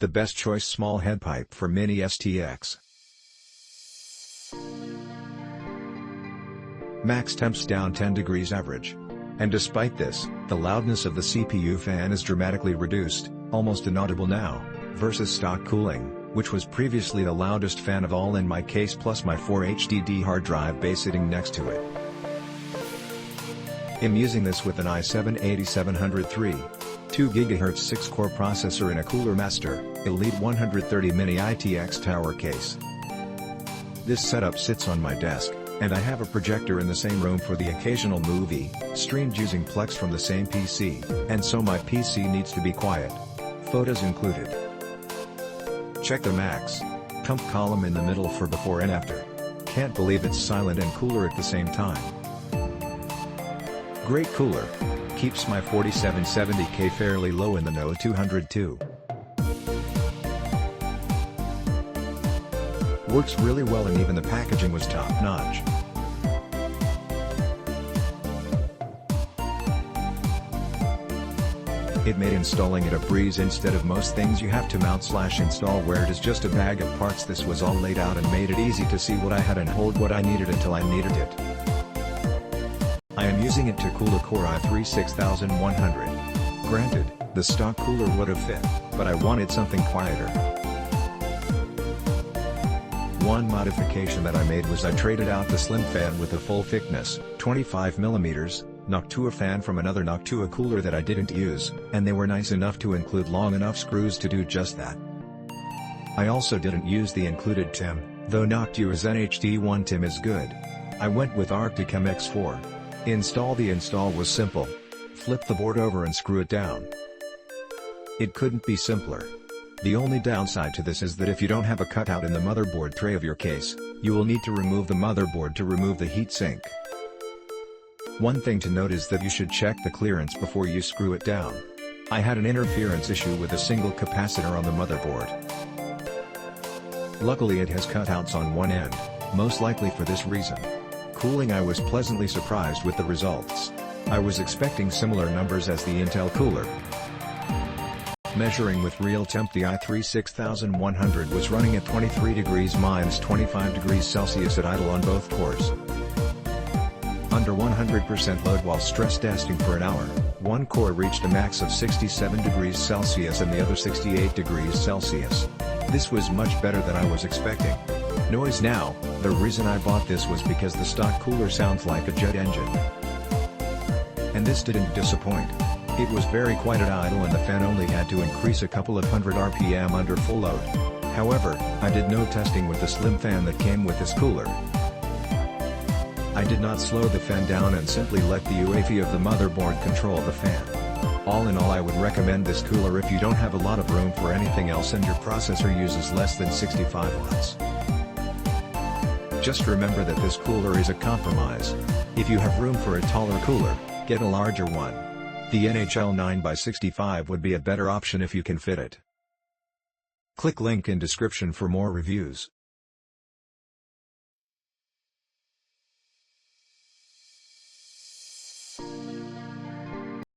The best choice small head pipe for mini STX. Max temps down 10 degrees average. And despite this, the loudness of the CPU fan is dramatically reduced, almost inaudible now, versus stock cooling, which was previously the loudest fan of all in my case, plus my 4 HDD hard drive bay sitting next to it. I'm using this with an i7-8703, 2 GHz 6-core processor in a Cooler Master, Elite 130 Mini ITX tower case. This setup sits on my desk, and I have a projector in the same room for the occasional movie, streamed using Plex from the same PC, and so my PC needs to be quiet. Photos included. Check the max comp column in the middle for before and after. Can't believe it's silent and cooler at the same time. Great cooler. Keeps my 4770K fairly low in the No 202. Works really well, and even the packaging was top notch. It made installing it a breeze. Instead of most things you have to mount/install where it is just a bag of parts, this was all laid out and made it easy to see what I had and hold what I needed until I needed it. I am using it to cool a Core i3 6100. Granted, the stock cooler would have fit, but I wanted something quieter. One modification that I made was I traded out the slim fan with a full thickness, 25mm, Noctua fan from another Noctua cooler that I didn't use, and they were nice enough to include long enough screws to do just that. I also didn't use the included TIM, though Noctua's NHD1 TIM is good. I went with Arctic MX4. The install was simple. Flip the board over and screw it down. It couldn't be simpler. The only downside to this is that if you don't have a cutout in the motherboard tray of your case, you will need to remove the motherboard to remove the heatsink. One thing to note is that you should check the clearance before you screw it down. I had an interference issue with a single capacitor on the motherboard. Luckily it has cutouts on one end, most likely for this reason. Cooling, I was pleasantly surprised with the results. I was expecting similar numbers as the Intel cooler. Measuring with real temp, the i3 6100 was running at 23 degrees minus 25 degrees Celsius at idle on both cores. Under 100% load while stress testing for an hour, one core reached a max of 67 degrees Celsius and the other 68 degrees Celsius. This was much better than I was expecting. Noise now, the reason I bought this was because the stock cooler sounds like a jet engine. And this didn't disappoint. It was very quiet at idle and the fan only had to increase a couple of hundred RPM under full load. However, I did no testing with the slim fan that came with this cooler. I did not slow the fan down and simply let the UAV of the motherboard control the fan. All in all, I would recommend this cooler if you don't have a lot of room for anything else and your processor uses less than 65 watts. Just remember that this cooler is a compromise. If you have room for a taller cooler, get a larger one. The NH-L9i would be a better option if you can fit it. Click link in description for more reviews.